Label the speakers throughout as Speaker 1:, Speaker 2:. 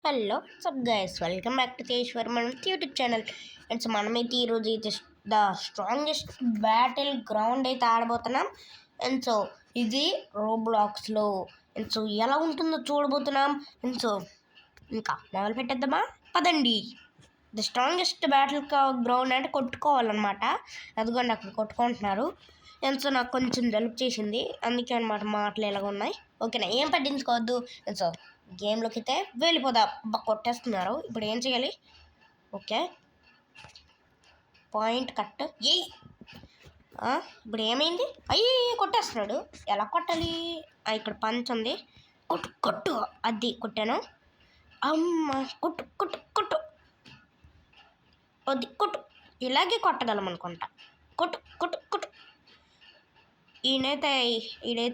Speaker 1: Hello సబ్ guys welcome back to తేశ్వర్ మన యూట్యూబ్ ఛానల్. అండ్ సో మనమైతే ఈరోజు అయితే ద స్ట్రాంగెస్ట్ బ్యాటిల్ గ్రౌండ్ అయితే ఆడబోతున్నాం. అండ్ సో ఇది రోబ్లాక్స్లో. అండ్ సో ఎలా ఉంటుందో చూడబోతున్నాం. అండ్ సో ఇంకా మొదలు పెట్టేద్దామా, పదండి. ద స్ట్రాంగెస్ట్ బ్యాటిల్ గ్రౌండ్ అంటే కొట్టుకోవాలన్నమాట. అదిగోండి అక్కడ కొట్టుకుంటున్నారు. అండ్ సో నాకు కొంచెం జలుబు చేసింది, అందుకే అనమాట మాటలు ఎలాగ ఉన్నాయి. ఓకేనా, ఏం పట్టించుకోవద్దు. అండ్ సో గేమ్లోకి అయితే వెళ్ళిపోదాం. కొట్టేస్తున్నారు, ఇప్పుడు ఏం చేయాలి? Okay, point cut. ఇప్పుడు ఏమైంది? అయ్యి కొట్టేస్తున్నాడు. ఎలా కొట్టాలి? ఇక్కడ పంచ్ ఉంది, కొట్టు కొట్టు. అది కొట్టాను. అమ్మ కొట్టు కొట్టు కొట్టు. అది కొట్టు. ఇలాగే కొట్టగలం అనుకుంటా. కొట్టు కొట్టు కొట్టు. ఈయనైతే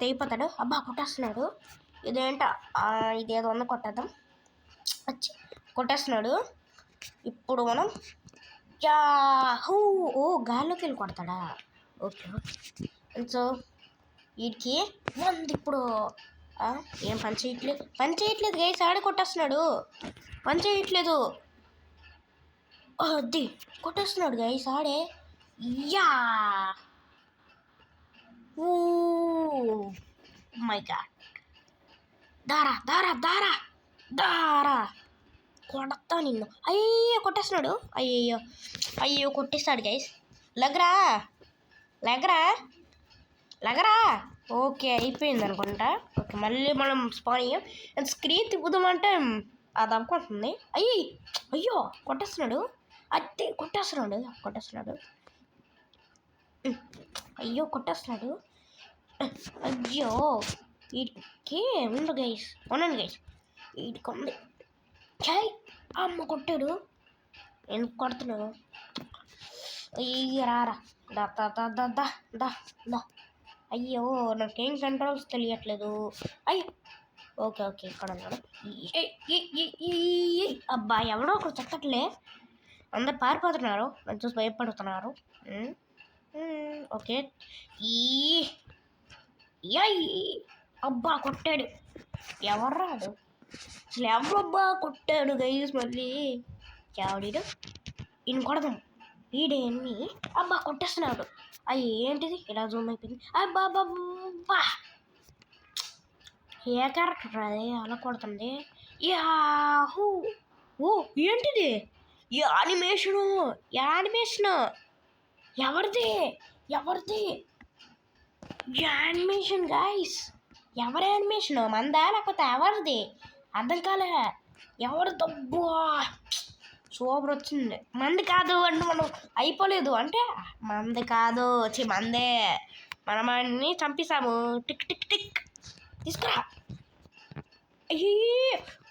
Speaker 1: అయిపోతాడు. అబ్బా కొట్టేస్తున్నాడు. ఇదేంట, ఇదేదో ఉంది, కొట్టేద్దాం. కొట్టేస్తున్నాడు. ఇప్పుడు మనం యాహూ. ఓ గాల్లోకి వెళ్ళి కొడతాడా? Okay okay. సో వీడికి ఉంది ఇప్పుడు. ఏం పని చేయట్లేదు గైస్. ఆడే కొట్టేస్తున్నాడు, పని చేయట్లేదు. అది కొట్టేస్తున్నాడు గైస్ ఆడే. Yeah oh my god. దారా దారా దారా దారా కొడతా నిన్ను. అయ్యో కొట్టేస్తున్నాడు. అయ్యో కొట్టేస్తాడు గైస్. లగరా లగరా లగరా. ఓకే అయిపోయింది అనుకుంటా. ఓకే మళ్ళీ మనం స్పాన్ అయ్యాం. స్క్రీన్ తిప్పుదామంటే అది అవ్వకుంటుంది. అయ్యో కొట్టేస్తున్నాడు. అదే కొట్టేస్తున్నాడు. అయ్యో కొట్టేస్తున్నాడు. అయ్యో వీడికి ఉండు గైస్, ఉన్నాను గైస్. వీడికి ఉంది. అమ్మ కొట్టాడు. ఎందుకు కొడుతున్నాడు? అయ్యో రారా దా దా దా దా దా దా దా. అయ్యో నాకేం కంట్రోల్స్ తెలియట్లేదు. అయ్యో ఓకే ఇక్కడ ఉన్నాడు. అబ్బా ఎవడో ఒకరు చెక్కట్లే, అందరు పారిపోతున్నారు, నన్ను చూసి భయపడుతున్నారు. ఓకే అబ్బా కొట్టాడు. ఎవర్రాడు అసలు? ఎవరబ్బా కొట్టాడు గైస్? మళ్ళీ ఎవడీడు? ఈయన కొడదాం. వీడేమి అబ్బా కొట్టేస్తున్నాడు. ఏంటిది ఇలా జూమ్ అయిపోయింది? అబ్బా ఏ క్యారెక్టర్ అది అలా కొడుతుంది? యాహూ. ఓ ఏంటిది? యానిమేషను ఎవరిది యానిమేషన్ గైస్? ఎవరి యానిమేషన్? మందా లేకపోతే ఎవరిది? అర్థం కాలే. ఎవరిదబ్బా సూపర్ వచ్చింది. మంది కాదు అంటే మనం అయిపోలేదు అంటే మంది కాదు, మందే. మనం అన్ని చంపేశాము. టిక్ టిక్ టిక్ తీసుకురా.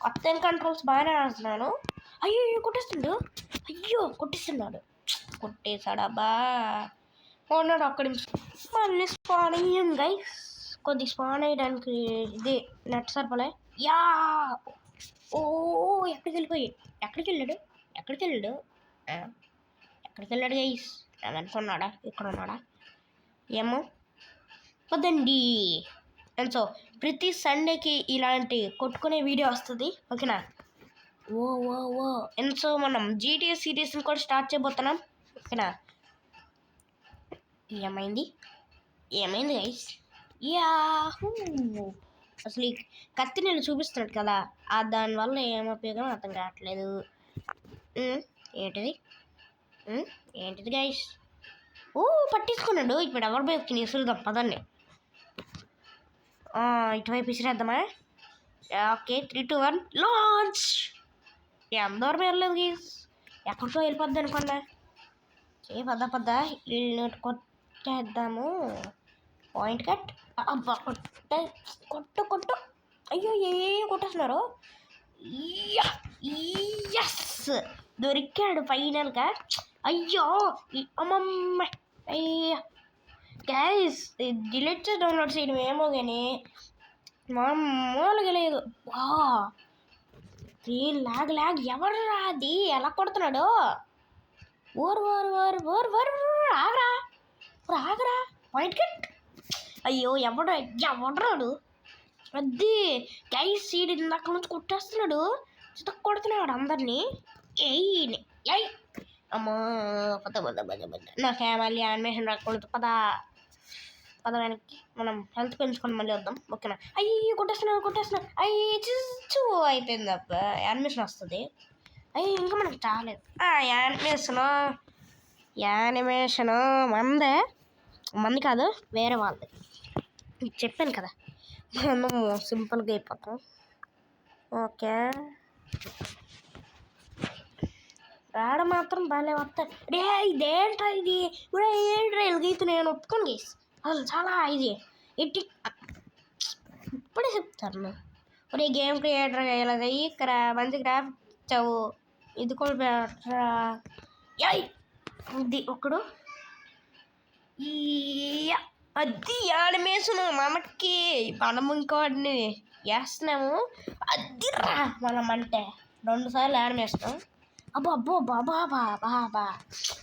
Speaker 1: కొత్త కంట్రోల్స్ బాగానే ఆడుతున్నాను. కొట్టేస్తున్నాడు. కొట్టేశాడబ్బా. ఉన్నాడు అక్కడి నుంచి. మళ్ళీ స్పాన్ అయ్యాం గైస్. కొద్ది స్పాన్ అయ్యడానికి ఇది నెట్ సరిపోలే. ఎక్కడికి వెళ్ళాడు గైస్? అనుకున్నాడా? ఇక్కడ ఉన్నాడా ఏమో. పదండి. అండ్ సో ప్రతి సండేకి ఇలాంటి కొట్టుకునే వీడియో వస్తుంది, ఓకేనా? ఓ అండ్ సో మనం GTA సిరీస్ని కూడా స్టార్ట్ చేయబోతున్నాం, ఓకేనా? ఏమైంది గైస్? యాహూ. అసలు ఈ కత్తి నేను చూపిస్తున్నాడు కదా, దానివల్ల ఏం ఉపయోగం అర్థం కావట్లేదు. ఏంటిది గైస్? పట్టించుకున్నాడు. ఇప్పుడు ఎవరి బైక్కి విసురుదాం, పదండి. ఇటువైపు విసిరేద్దామా? Okay 3, 2, 1 launch. అందరూ వెళ్ళలేదు గైస్, ఎక్కడికో వెళ్ళిపోద్ది అనుకున్నా. పద్ద వీళ్ళు కొట్టేద్దాము. Point cut. అబ్బా కొట్టు. అయ్యో కొట్టేస్తున్నారు. దొరికాడు ఫైనల్గా. అయ్యో అమ్మమ్మ. గైస్ డిలీట్ చేసి డౌన్లోడ్ చేయడం ఏమో కానీ మామూలుగా లేదు. లాగ్ ఎవర్రా అది? ఎలా కొడుతున్నాడు? ఆగరా పాయింట్ కట్. అయ్యో ఎవడ్రాడు? అది గైస్ సీడ్ ఇందాక నుంచి కొట్టేస్తున్నాడు. చితక్కొడుతున్నాడు అందరినీ. ఎయ్ ఎయ్ అమ్మో నాకే మళ్ళీ యానిమేషన్ రాకూడదు. పద వెనక్కి మనం హెల్త్ పెంచుకొని మళ్ళీ వద్దాం. ఓకేనా? అయ్యి కొట్టేస్తున్నా అయ్యి చూ అయిపోయింది. అబ్బ యానిమేషన్ వస్తుంది. అయ్యి ఇంకా మనకి చాలేదు. యానిమేషను మంది కాదు, వేరే వాళ్ళది. చెప్పాను కదా, మనం సింపుల్గా అయిపోతాం. ఓకే, రావడం మాత్రం భలే వస్తాయి. రే ఇదేంట్రా ఇది, ఏంట్రా ఎలుగైతే నేను ఒప్పుకోను గేస్. అసలు చాలా ఇది ఎట్టి ఇప్పుడే చెప్తాను. ఒరే గేమ్ క్రియేటర్ ఇలాగ ఇక్కడ మంచి గ్రాఫిక్స్ ఇచ్చావు, ఇది కూడా బెటరా. ఇది ఒకడు అది యానిమేషన్ మనకి, మనం ఇంకోటిని వేస్తున్నాము. అది రా మనం అంటే 2 సార్లు యానిమేషన్. అబ్బో బాబా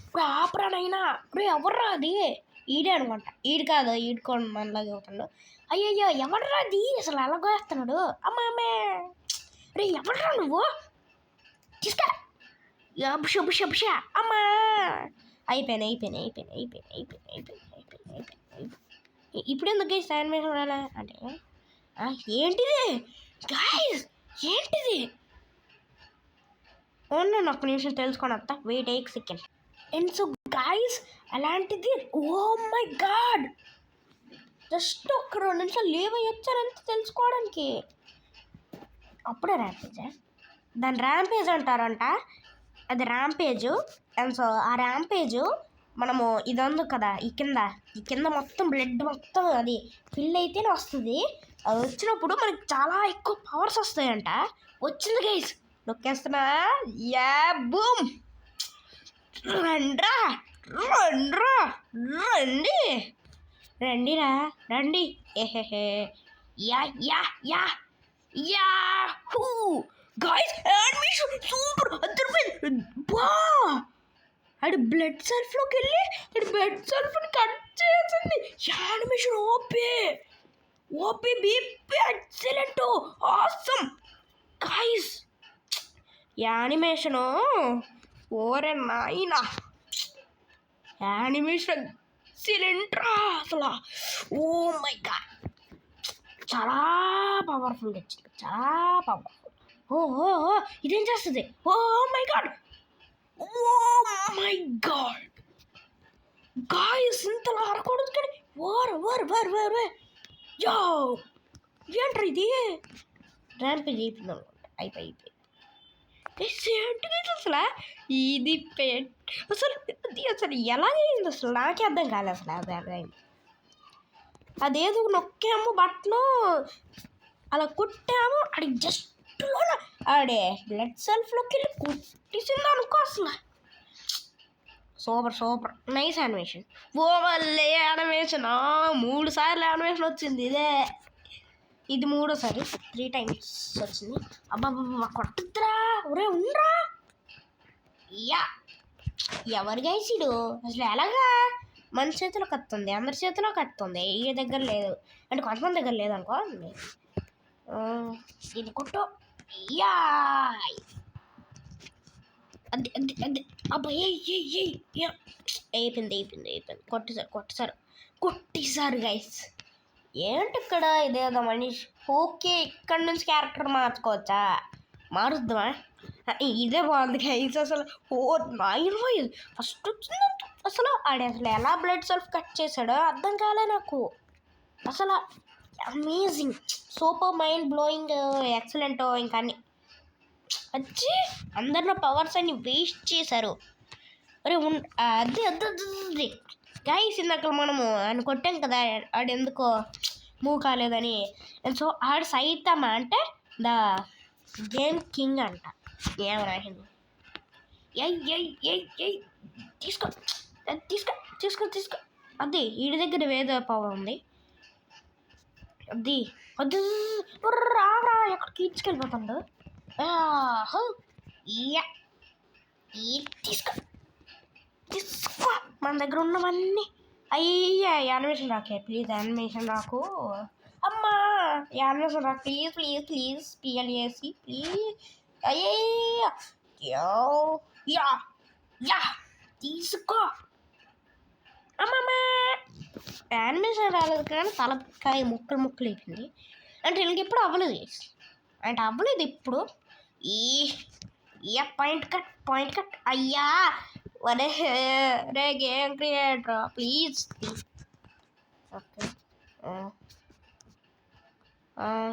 Speaker 1: ఇప్పుడు ఆపరానైనా. ఇప్పుడు ఎవర్రా అది? ఈడే అనుకుంట. ఈడు కాదు, ఈడుకోండి మనలాగే అవుతాడు. అయ్యయ్యో ఎవర్రా అది? అసలు అలాగే వేస్తున్నాడు. అమ్మే రే ఎవర్రా నువ్వు? తీసుకా బుష అమ్మా. అయిపోయినాయి. ఇప్పుడు ఎందుకు గైస్ యానిమేషన్ రాలే అంటే ఏంటిది గాయస్? ఏంటిది? ఓన్లీ ఒక్క నిమిషం తెలుసుకొని వస్తా. Wait 8 second. And so guys అలాంటిది, ఓ మై గాడ్, జస్ట్ ఒక్క 2 నిమిషాలు లీవ్ అయ్యి వచ్చారంత తెలుసుకోవడానికి. అప్పుడే ర్యాంపేజ్, దాని ర్యాంపేజ్ అంటారంట. అది ర్యాంపేజు. అండ్ సో ఆ ర్యాంపేజు మనము ఇది ఉంది కదా, ఈ కింద మొత్తం బ్లడ్ మొత్తం అది ఫిల్ అయితేనే వస్తుంది. అది వచ్చినప్పుడు మనకి చాలా ఎక్కువ పవర్స్ వస్తాయంట. వచ్చింది గైస్, నొక్కేస్తున్నా. Yeah boom. రండి ఏహే. Yeah who guys, animation super అదిరిపోయింది. అది బ్లడ్ సెల్ఫ్లోకి వెళ్ళి బ్లడ్ సెల్ఫ్ని కట్ చేసింది. Animation OP BP excellent awesome guys. Animation ఓరే నాయనా, యానిమేషన్ ఎక్సలెంట్రా అసలు. ఓ మై గాడ్, చాలా పవర్ఫుల్గా వచ్చింది, చాలా పవర్ఫుల్. ఓ ఇదేం చేస్తుంది? ఓ మై గాడ్ గాయస్, ఇంతలా ఆడకూడదు కానీ యో ఏంట్రా ఇది? ర్యాంపేజ్ అయిపోయింది అనుకుంటా. అయిపోయి ఏంటిది అసలు? ఇది అసలు ఎలాగైంది అసలు నాకే అర్థం కాలేదు. అసలు అది అర్థమైంది. అదేదో నొక్కాము బట్టను, అలా కొట్టాము, అది జస్ట్లో ఆడే బ్లడ్ సెల్ఫ్లోకి వెళ్ళి కొట్టేసింది అనుకో. అసలు సూపర్ నైస్ యానిమేషన్. మళ్ళీ యానిమేషన్ 3 సార్లు యానిమేషన్ వచ్చింది. ఇది 3వ సారి, 3 times వచ్చింది. అబ్బా కొట్టద్దురా, ఒరే ఉండరా. ఎవరు గైసిడు అసలు? ఎలాగా మన చేతిలో కత్తుంది, అందరి చేతిలో కత్తుంది, ఏ దగ్గర లేదు అంటే కొంతమంది దగ్గర లేదనుకో. ఇది కొట్టు. అది అబ్బా అయిపోయింది. కొట్టేశారు గైస్. ఏంటి ఇక్కడ ఇదేదో మనిషి. ఓకే, ఇక్కడ నుంచి క్యారెక్టర్ మార్చుకోవచ్చా? మారుద్దామా? ఇదే బాగుంది గైస్. అసలు ఫస్ట్ వచ్చిందంట. అసలు అసలు ఎలా బ్లడ్ సెల్ఫ్ కట్ చేశాడో అర్థం కాలే నాకు. అసలు amazing, super, mind blowing, excellent. ఇంకా అన్ని వచ్చి అందరిలో పవర్స్ అన్ని వేస్ట్ చేశారు. అరే అది గైస్, ఇందాక మనము అని కొట్టాం కదా, ఆడు ఎందుకో మూవ్ కాలేదని. అండ్ సో ఆడు సైతమా అంటే ద గేమ్ కింగ్ అంట. ఏం రాసింది? తీసుకో. అది వీడి దగ్గర వేరే పవర్ ఉంది. అది రారా, ఎక్కడికి తీసుకెళ్ళిపోతాడు. తీసుకో మన దగ్గర ఉన్నవన్నీ. యానిమేషన్ రాకే ప్లీజ్, యానిమేషన్ నాకు. అమ్మా యానిమేషన్ రా ప్లీజ్. పిఎల్ఏసి ప్లీజ్. అయ్యయ్యో యా యా తీసుకో అమ్మమ్మ. యానిమేషన్ రాలేదు కానీ తలకాయ ముక్కలు ముక్కలు అయిపోయింది. అంటే వీళ్ళకి ఎప్పుడు అవ్వలేదు, అంటే అవ్వలేదు ఇప్పుడు. ఈ పాయింట్ కట్ అయ్యా వరే రే గేమ్ క్రియేటర్ ప్లీజ్. ఓకే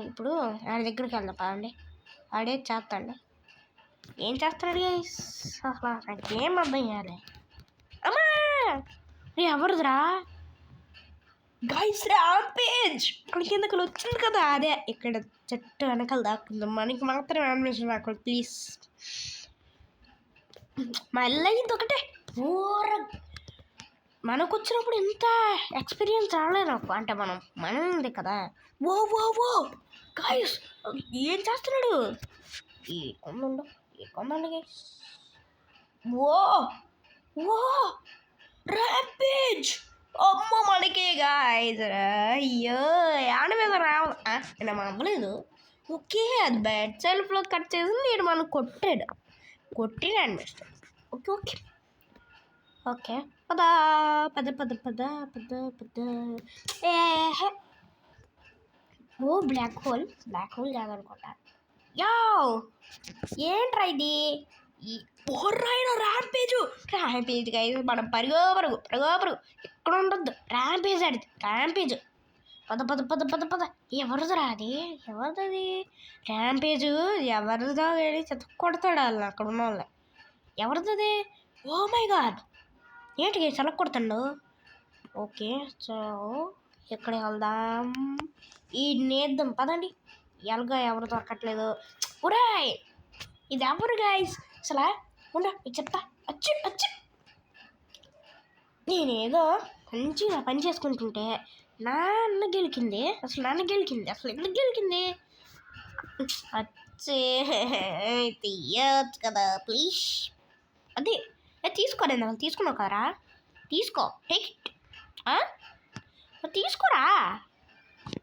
Speaker 1: ఇప్పుడు ఆడి దగ్గరికి వెళ్దాం పదండి. ఆడే చేస్తాండి. ఏం చేస్తున్నాడు గైస్? అసలు నాకేం అర్థం చేయాలి. అమ్మా ఎవరిదిరా గైస్? ర్యాంపేజ్ ఇక్కడ కిందకి వచ్చింది కదా, అదే ఇక్కడ చెట్టు వెనకాల దాక్కుందాం. మనకి మాత్రమే యానిమేషన్ రాకూడదు ప్లీజ్. మళ్ళీ ఇది ఒకటే మనకు వచ్చినప్పుడు ఇంత ఎక్స్పీరియన్స్ రాలేదు నాకు. అంటే మనం ఉంది కదా. ఓ ఓ ఓ గాయస్ ఏం చేస్తున్నాడు? ఈ కొందండి గైస్. ఓ ఓ ర్యాంపేజ్ అమ్మో మనకే గాయస్. అయ్యో ఆడ మీద రావాలి అవ్వలేదు. ఓకే అది బెడ్ సెల్ఫ్లో కట్ చేసి నేను మనం కొట్టిన అనిపిస్తాను. ఓకే ఓకే ఓకే పద పద పద పద పద పద. ఓ బ్లాక్ హోల్ కాదనుకుంటా. యో ఏంట్రా ఇది? Rampage guys. మనం పరుగు ఇక్కడ ఉండద్దు. ర్యాంపేజ్ పద పద పద పద పద. ఎవరిదిరా అది? ర్యాంపేజ్ ఎవరిదో కానీ కొడతాడు వాళ్ళు అక్కడ ఉన్న వాళ్ళు. ఎవరిది? ఓ మై గాడ్ ఏంటి సెలక్ కొడతాడు? ఓకే సో ఎక్కడికి వెళ్దాం? ఈ నేద్దాం పదండి. ఎలాగా ఎవరు దొరకట్లేదు. ఒరేయ్ ఇది ఎవరు గైస్? అసలు ఉండ చెప్తా. వచ్చి నేనేదో మంచిగా పని చేసుకుంటుంటే నాన్న గెలికింది. అసలు ఎందుకు గెలికింది? వచ్చే తీయచ్చు కదా ప్లీజ్. అదే తీసుకోలేదు వాళ్ళు. తీసుకున్నావు కదరా, తీసుకో. Take it.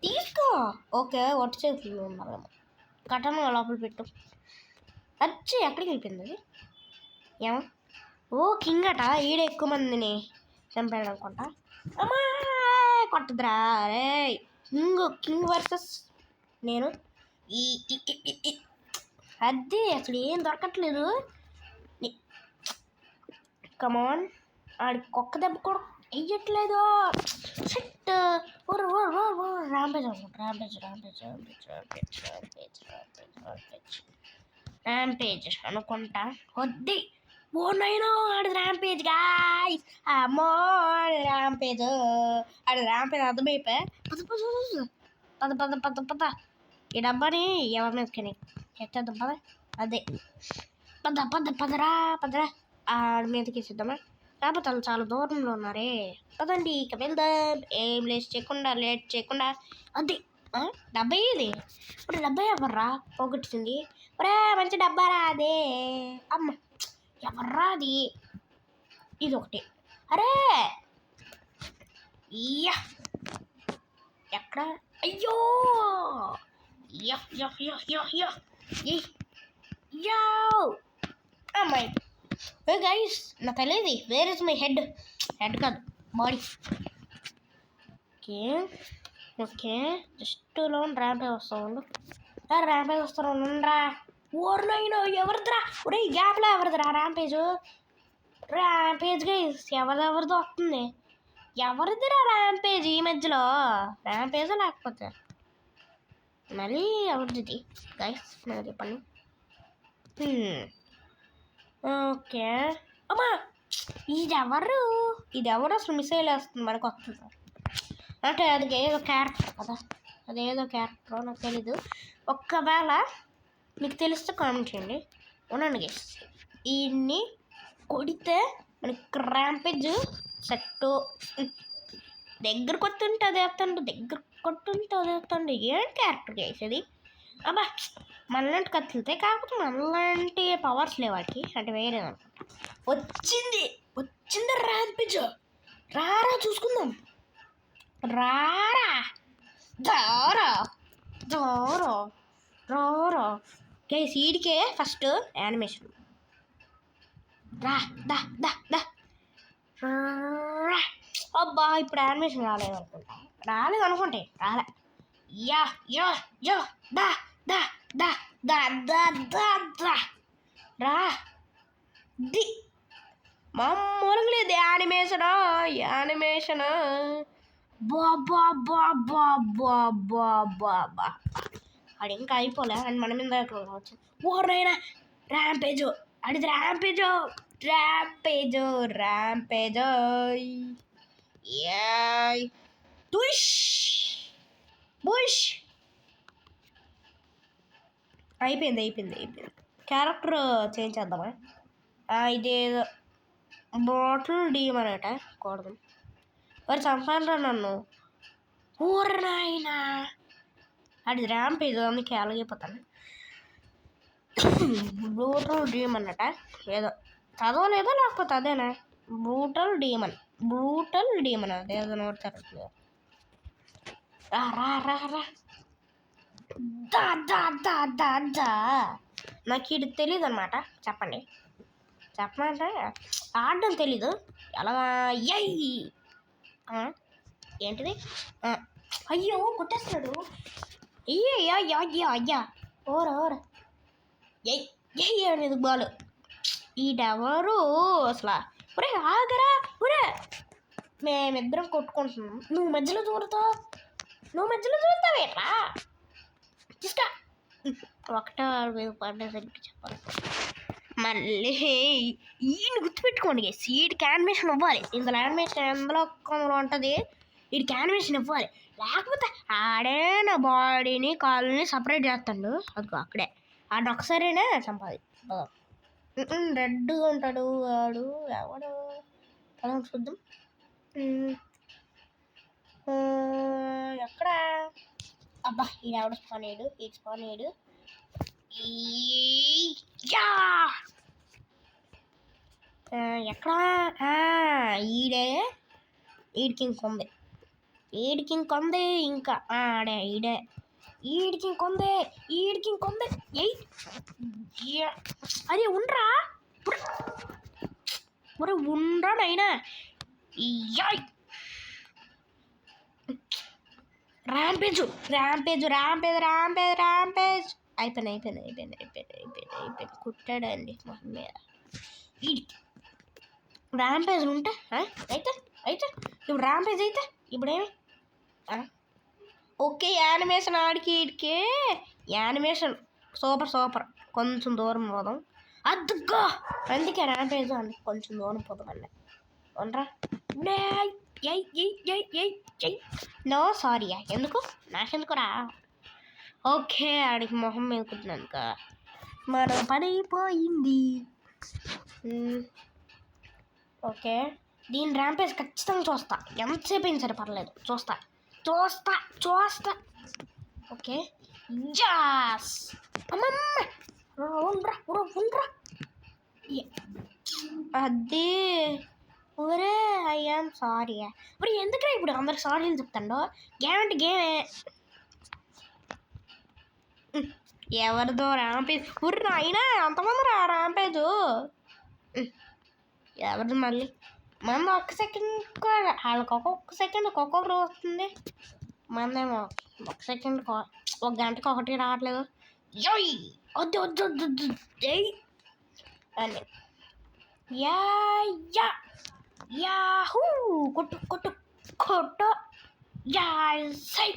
Speaker 1: తీసుకో. ఓకే ఒట్టి చేతులు ఉండాలి. కటను లోపల పెట్టు. వచ్చి ఎక్కడికి వెళ్ళిపోయింది అది? ఏమో ఓ కింగ్ అట. ఈడ ఎక్కువ మందిని చంపాడు అనుకుంటా. అమ్మా కొట్టదురా రే. కింగ్ వర్సెస్ నేను. అదే అసలు ఏం దొరకట్లేదు. కమాన్ ఆడి కుక్క దెబ్బ కూడా వెయ్యట్లేదు. షట్ ర్యాంపేజ్ అనుకుంటా. వద్ది ఓ నైనో ఆడిది ర్యాంపేజ్ గాయ్స్. అమ్మో ర్యాంపేజ్ అర్థమైపోయా. పద ఈ డబ్బాని ఎవరి మీదకి ఎత్తేద్దాం పద. అదే పదరా ఆడి మీదకి వేసేద్దామా? లేకపోతే వాళ్ళు చాలా దూరంలో ఉన్నారే. పదండి ఇక వెళ్దాం. ఏం లేట్ చేయకుండా. అది డబ్బా ఇది. ఇప్పుడు డబ్బా ఎవర్రా పోగొట్టింది? ఒరే మంచి డబ్బా రా అదే. అమ్మ ఎవర్రా అది? ఇది ఒకటి. అరే ఇయ్యా ఎక్కడ? అయ్యో అమ్మాయి గైస్ నాకు తెలియదు. వేర్ ఇస్ మై హెడ్ కాదు body. Okay just loan rampage వస్తాను ఉండరా. ఓర్నైనా ఎవరిదిరా? ఒరే గ్యాప్లో ఎవరిదిరా ర్యాంపేజ్ గైస్? ఎవరిదో వస్తుంది. ఎవరిదిరా ర్యాంపేజ్ ఈ మధ్యలో? ర్యాంపేజ్ లేకపోతే మళ్ళీ ఎవరిది గైస్ నాకు చెప్పండి. ఓకే అమ్మా ఇది ఎవరు అసలు మిసైల్ వేస్తుంది మనకు వస్తుంది అంటే అది ఏదో క్యారెక్టర్ కదా. అదేదో క్యారెక్టర్ నాకు తెలీదు. ఒక్కవేళ మీకు తెలిస్తే కామెంట్ చేయండి. ఉండండి గైస్. ఈయన్ని కొడితే మనకి ర్యాంపేజ్ సెట్. దగ్గర కొట్టుంటే అదేస్తాండి. ఏం క్యారెక్టర్ గైస్ అది? అబ్బా మనలాంటి కత్తులుతాయి, కాకపోతే మనలాంటి పవర్స్ లేవాడికి. అంటే వేరేదనుకుంటా. వచ్చింది ర్యాంపేజ్. రారా చూసుకుందాం. రారా గైస్ ఈడికే ఫస్ట్ యానిమేషన్ రా దా దా దా అబ్బా ఇప్పుడు యానిమేషన్ రాలేదు అనుకుంటే రాలే యా యో యో దా దా దా దా దా దా దా రా ది మామూలుగా లేదు యానిమేషన్ బాబా బాబా బాబా బాబా అది ఇంకా అయిపోలే అని మన మీద వచ్చి ఓరైనా ర్యాంపేజో అడిది ర్యాంపేజో యాయ్ తుష్ బుష్ అయిపోయింది క్యారెక్టర్ చేంజ్ చేద్దామా ఇదేదో బాటిల్ డీమన్ అట కూడదు మరి చంపాను నన్ను ఊరనాయినా అది ర్యాంపేజ్ అందుకే అలాగైపోతాను బ్రూటల్ డీమన్ అట ఏదో చదవలేదో లేకపోతే అదేనా బ్రూటల్ డీమన్ అదేదో నోడతారు రా రా రా రా దా దా దా దా దా నాకు ఇది తెలీదు అనమాట చెప్పమంటే ఆడడం తెలీదు ఎలాగా ఏంటిది అయ్యో కొట్టేస్తాడు అయ్యా ఓర అనేది బాలు ఈడెవరు అసలు ఒరే ఆగరా ఒరే మేమిద్దరం కొట్టుకుంటున్నాం నువ్వు మధ్యలో దూరుతావేట్రా చూస్తా ఒకటో మీద పడేసరికి చెప్పాలి మళ్ళీ ఈయన గుర్తుపెట్టుకోండి సీడ్కి యానిమేషన్ ఇవ్వాలి ఇందులో యానిమేషన్ ఎందులో ఉంటుంది వీడికి యానిమేషన్ ఇవ్వాలి లేకపోతే ఆడే నా బాడీని కాళ్ళని సపరేట్ చేస్తాడు అదిగో అక్కడే ఆడ ఒకసారైనా సంపాది రెడ్గా ఉంటాడు వాడు ఎవడు చూద్దాం ఎక్కడ అబ్బా ఈయన ఎవడు స్పాన్ అయ్యాడు ఎక్కడ ఈడికి ఇంకొంది ఇంకా ఆడే ఈడికి ఇంకొంది అరే ఉండరా నైనా ర్యాంపేజ్ అయిపోయింది కుట్టాడండి మొహం మీద ఈడికి ర్యాంపేజ్ ఉంటే అయితే ఇప్పుడు ర్యాంపేజ్ అయితే ఇప్పుడేమి ఓకే యానిమేషన్ ఆడికి ఈడికి యానిమేషన్ సూపర్ కొంచెం దూరం పోదాం అద్దుగా అందుకే ర్యాంపేజ్ అని కొంచెం దూరం పోదామన్నా ఉండరా నో సారీ ఎందుకు నాకెందుకురా ఓకే ఆడికి మొహం మీద కుట్టినాక మన పని అయిపోయింది ఓకే దీని ర్యాంపేజ్ ఖచ్చితంగా చూస్తా ఎంతసేపు అయినా సరే పర్లేదు చూస్తా ఓకే జాస్ అమ్మమ్మ ఉండరా అదే ఒరే ఐఎమ్ సారీ మరి ఎందుకురా ఇప్పుడు అందరికి సారీలు చెప్తాండో గేమ్ అంటే గేమే ఎవరిదో ర్యాంపేజ్ ఉర్రా అయినా అంతమంది ర్యాంపేజ్ ఎవరిది మళ్ళీ మన ఒక్క సెకండ్ వాళ్ళకి ఒక్కొక్క సెకండ్ ఒక్కొక్కరు వస్తుంది మనదేమో ఒక సెకండ్ ఒక గంటకి ఒకటి రావట్లేదు వద్దు అని యాహూ కొట్టు సై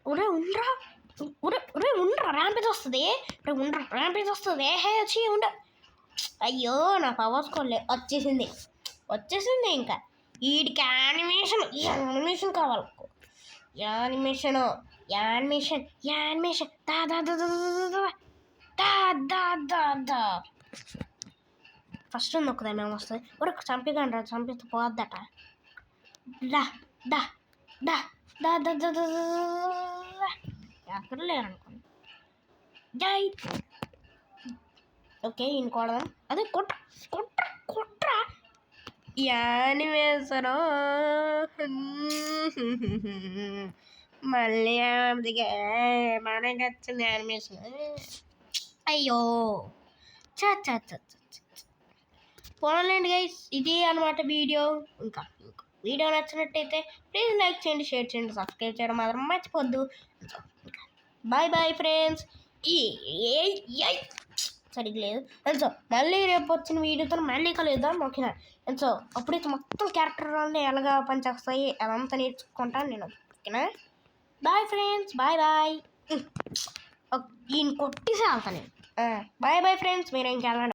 Speaker 1: ఒరే ఉండరా ర్యాంపేజ్ వస్తుంది హే వచ్చి ఉండ అయ్యో నా పవర్స్ కొల్లే వచ్చేసింది ఇంకా వీడికి యానిమేషన్ కావాలి యానిమేషన్ దా ఫస్ట్ నొక్కదా మేము వస్తుంది ఒక చంపిస్తే పోద్దట ఎక్కడ లేరనుకోండి జై ఓకే ఇంకోడదాం అదే కుట్ర యానిమేషన్ మళ్ళీ మనకి వచ్చింది యానిమేషన్ అయ్యో చా చా చా చా చా. పోన్లేండి గైస్, ఇది అనమాట వీడియో. ఇంకా వీడియో నచ్చినట్టయితే ప్లీజ్ లైక్ చేయండి, షేర్ చేయండి, సబ్స్క్రైబ్ చేయడం మాత్రం మర్చిపోద్దు. Bye bye friends. ఈ సరిగ్గా లేదు. అండ్ సో మళ్ళీ రేపు వచ్చిన వీడియోతో మళ్ళీ కలుద్దాం, ఓకేనా? అండ్ సో అప్పుడైతే మొత్తం క్యారెక్టర్ వాళ్ళని ఎలాగా పనిచేస్తాయి అదంతా నేర్చుకుంటాను నేను, ఓకేనా? Bye friends, bye bye. ఈయన కొట్టేసి వెళ్తాను నేను. బాయ్ బాయ్ ఫ్రెండ్స్, మీరు ఇంకెళ్ళండి.